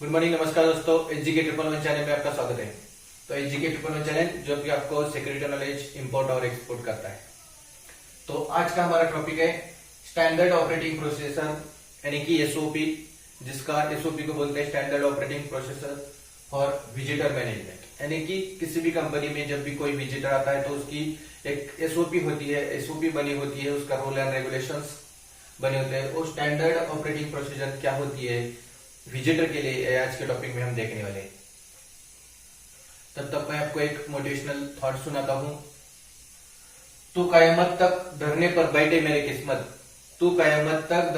Good morning, नमस्कार दोस्तों। एचजीके 111 channel में आपका स्वागत है। तो एचजीके 111 चैनल जो कि आपको सिक्योरिटी नॉलेज इंपोर्ट और एक्सपोर्ट करता है। तो आज का हमारा टॉपिक है स्टैंडर्ड ऑपरेटिंग प्रोसेसर यानी कि एसओपी, जिसका एसओपी को बोलते हैं standard operating processor for visitor management. यानी कि किसी भी कंपनी में जब भी कोई विजिटर आता है तो उसकी एक एसओपी होती है, एसओपी बनी होती है, उसका रूल एंड रेगुलेशंस बने होते हैं। वो स्टैंडर्ड ऑपरेटिंग प्रोसीजर क्या होती है विजिटर के लिए, आज के टॉपिक में हम देखने वाले हैं। तब तक मैं आपको एक मोटिवेशनल थॉट सुनाता हूं। तू कयामत तक धरने पर बैठे मेरे किस्मत, तू कयामत तक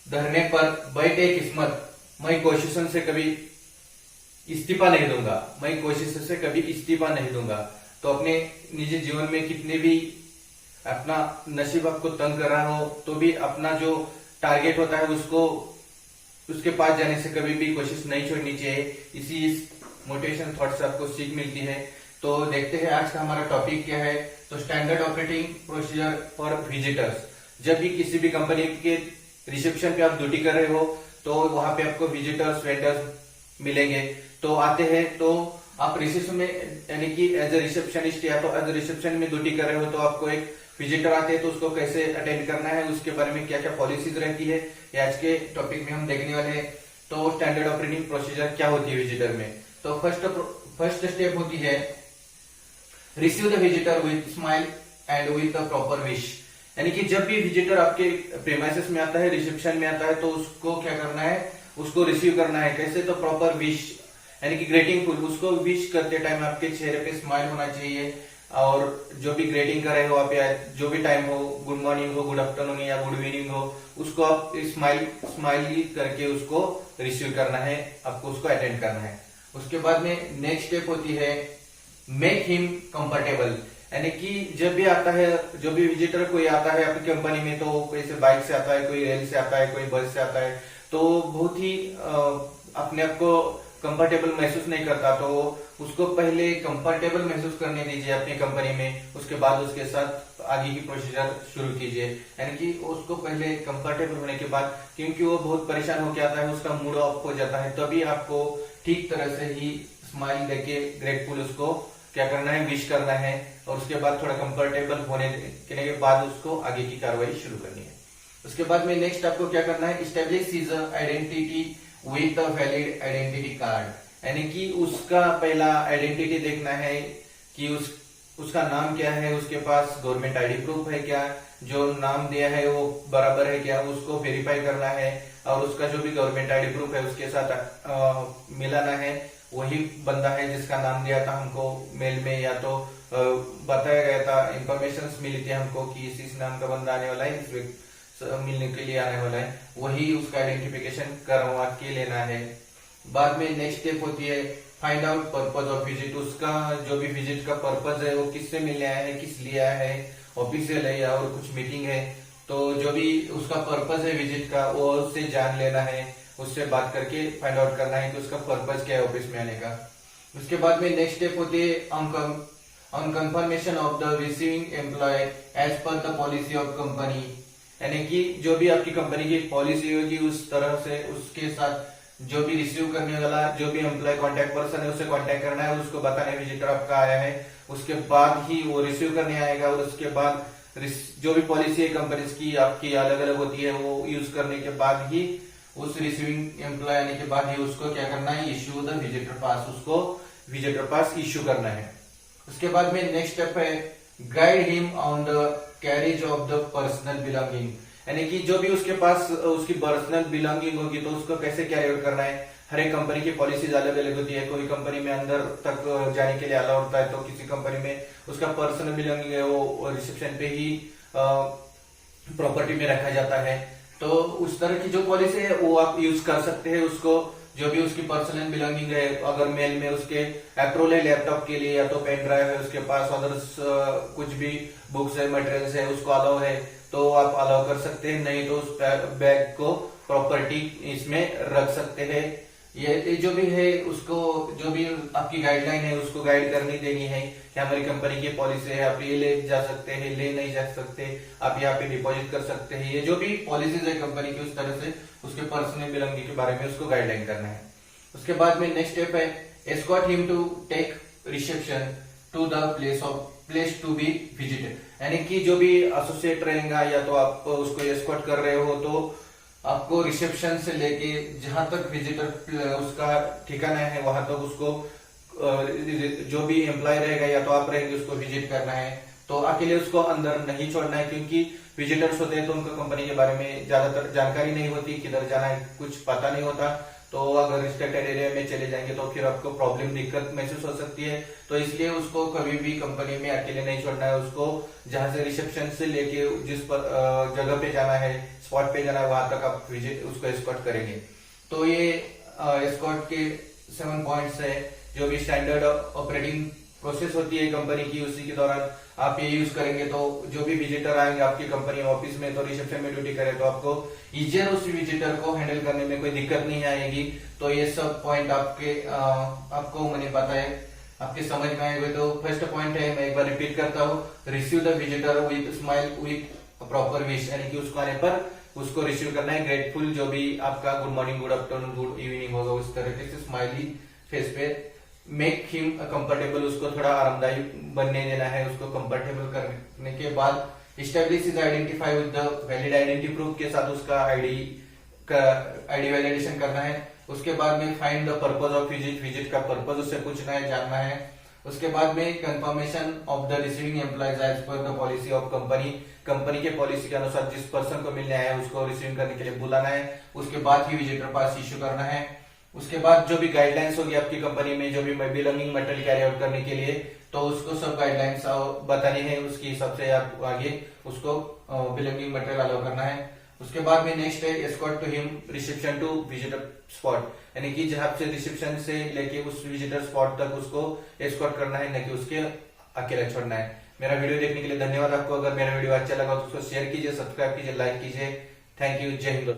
धरने पर बैठे किस्मत, मैं कोशिशों से कभी इस्तीफा नहीं दूंगा, मैं कोशिशों से कभी इस्तीफा नहीं दूंगा। तो अपने निजी जीवन में कितने भी अपना नसीब आपको तंग कर रहा हो तो भी अपना जो टारगेट होता है उसको उसके पास जाने से कभी भी कोशिश नहीं छोड़नी चाहिए। इस मोटिवेशन थॉट से आपको सीख मिलती है। तो देखते हैं आज का हमारा टॉपिक क्या है। तो standard operating procedure for visitors. जब भी किसी भी कंपनी के रिसेप्शन पे आप ड्यूटी कर रहे हो तो वहां पे आपको विजिटर्स वेंडर्स मिलेंगे। तो आते हैं तो आप रिसेप्शन में यानी कि एज ए रिसेप्शनिस्ट या तो एज ए रिसेप्शन में ड्यूटी कर रहे हो तो आपको एक विजिटर आते हैं तो उसको कैसे अटेंड करना है, उसके बारे में क्या क्या पॉलिसीज रहती है, ये आज के टॉपिक में हम देखने वाले हैं। तो स्टैंडर्ड ऑपरेटिंग प्रोसीजर क्या होती है विजिटर में। तो फर्स्ट स्टेप होती है receive the visitor with smile and with the proper wish. यानी कि जब भी विजिटर आपके प्रेमाइसेस में आता है, रिसेप्शन में आता है तो उसको क्या करना है, उसको रिसीव करना है। कैसे? तो प्रॉपर विश यानी कि ग्रेटिंगफुल, उसको विश करते टाइम आपके चेहरे पे स्माइल होना चाहिए। और जो भी ग्रेटिंग कर रहे हो आप, या जो भी टाइम हो, गुड मॉर्निंग हो, गुड आफ्टरनून या गुड इवनिंग हो, उसको आप स्माइल करके उसको रिसीव करना है, आपको उसको अटेंड करना है। उसके बाद में नेक्स्ट स्टेप होती है मेक हिम कंफर्टेबल। यानी कि जब भी आता है, जो भी विजिटर कोई आता है आपकी कंपनी में, तो कोई से बाइक से आता है, कोई रेल से आता है, कोई बस से आता है, तो बहुत ही अपने आप को कंफर्टेबल महसूस नहीं करता। तो उसको पहले कंफर्टेबल महसूस करने दीजिए अपनी कंपनी में, उसके बाद उसके साथ आगे की प्रोसीजर शुरू कीजिए। यानी कि उसको पहले कंफर्टेबल होने के बाद, क्योंकि वो बहुत परेशान होकर आता है, उसका मूड ऑफ हो जाता है, तभी आपको ठीक तरह से ही स्माइल देके ग्रेटफुल उसको क्या करना है, विश करना है। और उसके बाद थोड़ा कंफर्टेबल होने के बाद उसको आगे की कार्रवाई शुरू करनी है। उसके बाद में नेक्स्ट आपको क्या करना है, establish his identity with a valid identity card. यानी कि उसका पहला आइडेंटिटी देखना है कि उसका नाम क्या है, उसके पास गवर्नमेंट आईडी प्रूफ है क्या, जो नाम दिया है वो बराबर है क्या, उसको वेरीफाई करना है। और उसका जो भी गवर्नमेंट आईडी प्रूफ है उसके साथ मिलाना है। वही बंदा है जिसका नाम दिया था हमको मेल में, या तो बताया गया था, इंफॉर्मेशन मिली थी हमको कि इस नाम का बंदा आने वाला है, इस मिलने के लिए आने वाला है, वही उसका आइडेंटिफिकेशन करवा के लेना है। बाद में नेक्स्ट स्टेप होती है find out purpose of visit. उसका जो भी विजिट का पर्पज है, वो किससे मिलने आया है, किस लिए आया है, ऑफिशियल है या और कुछ मीटिंग है, तो जो भी उसका पर्पज है विजिट का वो उससे जान लेना है, उससे बात करके फाइंड आउट करना है कि उसका पर्पज क्या है ऑफिस में आने का। उसके बाद में नेक्स्ट स्टेप होती है on confirmation of the receiving employ as per the policy of company. यानी कि जो भी आपकी कंपनी की पॉलिसी होगी उस तरह से उसके साथ जो भी रिसीव करने वाला, जो भी एम्प्लॉय कांटेक्ट पर्सन है, उससे कांटेक्ट करना है, उसको बताना है विजिटर आपका आया है, उसके बाद ही वो रिसीव करने आएगा। और उसके बाद जो भी पॉलिसी है कंपनी की आपकी अलग अलग होती है, वो यूज करने के बाद ही उस रिसीविंग एम्प्लॉय आने के बाद ही उसको क्या करना है, इश्यू द विजिटर पास, उसको विजिटर पास इश्यू करना है। उसके बाद में नेक्स्ट स्टेप है guide him on the carriage of the personal belonging. यानी कि जो भी उसके पास उसकी पर्सनल बिलोंगिंग होगी तो उसको कैसे कैरी आउट करना है। हर एक कंपनी की पॉलिसीज अलग अलग होती है। कोई कंपनी में अंदर तक जाने के लिए अलाउ होता है, तो किसी कंपनी में उसका पर्सनल बिलोंगिंग है वो रिसेप्शन पे ही प्रॉपर्टी में रखा जाता है। तो उस तरह की जो पॉलिसी है वो आप यूज कर सकते हैं। उसको जो भी उसकी पर्सनल बिलोंगिंग है, अगर मेल में उसके एप्रोल है लैपटॉप के लिए, या तो पेन ड्राइव है उसके पास, अदर्स कुछ भी बुक्स है, मटेरियल्स है, उसको अलाउ है तो आप अलाउ कर सकते हैं। नहीं तो उस बैग को प्रॉपर्टी इसमें रख सकते हैं। ये जो भी है उसको, जो भी आपकी गाइडलाइन है उसको गाइड करनी देनी है कि हमारी कंपनी की पॉलिसी है, आप ये ले जा सकते हैं, ले नहीं जा सकते, आप यहाँ पे डिपॉजिट कर सकते हैं। ये जो भी पॉलिसीज है कंपनी की, उस तरह से उसके पर्सनल बिलोंगिंग के बारे में उसको गाइडलाइन करना है। उसके बाद में नेक्स्ट स्टेप है escort him to take reception to the place to be visited, यानी कि जो भी एसोसिएट रहेगा या तो आप उसको एस्कॉर्ट कर रहे हो तो आपको रिसेप्शन से लेके जहां तक विजिटर उसका ठिकाना है वहां तक उसको जो भी एम्प्लॉय रहेगा या तो आप रहेंगे उसको विजिट करना है। तो अकेले उसको अंदर नहीं छोड़ना है, क्योंकि विजिटर्स होते हैं तो उनको कंपनी के बारे में ज्यादातर जानकारी नहीं होती, किधर जाना है कुछ पता नहीं होता। तो अगर रिस्ट्रिक्टेड एरिया में चले जाएंगे तो फिर आपको प्रॉब्लम दिक्कत महसूस हो सकती है। तो इसलिए उसको कभी भी कंपनी में अकेले नहीं छोड़ना है, उसको जहां से रिसेप्शन से लेके जिस पर जगह पे जाना है, स्पॉट पे जाना है, वहां तक आप विजिट उसको एस्कॉर्ट करेंगे। तो ये एस्कॉर्ट के 7 पॉइंट्स है। जो भी स्टैंडर्ड ऑपरेटिंग प्रोसेस होती है कंपनी की, उसी के दौरान आप ये यूज करेंगे तो जो भी विजिटर आएंगे आपकी कंपनी ऑफिस में तो रिसेप्शन में ड्यूटी करे तो आपको इजियर उस विजिटर को हैंडल करने में कोई दिक्कत नहीं आएगी। तो ये सब पॉइंट आपको मैंने बताया, आपके समझ में आए हुए। तो फर्स्ट पॉइंट है, मैं एक बार रिपीट करता हूँ, receive the visitor with smile with proper wish, यानी कि उसको आने पर उसको रिसीव करना है ग्रेटफुल, जो भी आपका good morning, good afternoon, good evening होगा उस तरीके से स्माइली फेस पे। मेक हिम कंफर्टेबल, उसको थोड़ा आरामदायी बनने देना है, उसको कंफर्टेबल करने के बाद establish is identify with the valid identity proof के साथ उसका आईडी वैलिडेशन करना है। उसके बाद में find the purpose of visit का पर्पज उससे पूछना है, जानना है। उसके बाद में confirmation of the receiving employees as per the policy of company के पॉलिसी के अनुसार जिस पर्सन को मिलने आया है उसको रिसीविंग करने के लिए बुलाना है। उसके बाद ही विजिटर पास इश्यू करना है। उसके बाद जो भी गाइडलाइंस होगी आपकी कंपनी में जो भी बिलोंगिंग मटेरियल कैरी आउट करने के लिए, तो उसको सब गाइडलाइंस बतानी है, उसके हिसाब से आप आगे उसको बिलोंगिंग मटेरियल अलाउ करना है। उसके बाद में नेक्स्ट है escort to him reception to visitor spot, यानी कि जहां से रिसेप्शन से लेके उस विजिटर स्पॉट तक उसको एस्कॉर्ट करना है, न कि उसके अकेला छोड़ना है। मेरा वीडियो देखने के लिए धन्यवाद। आपको अगर मेरा वीडियो अच्छा लगा तो उसको शेयर कीजिए, सब्सक्राइब कीजिए, लाइक कीजिए। Thank you. जय हिंद।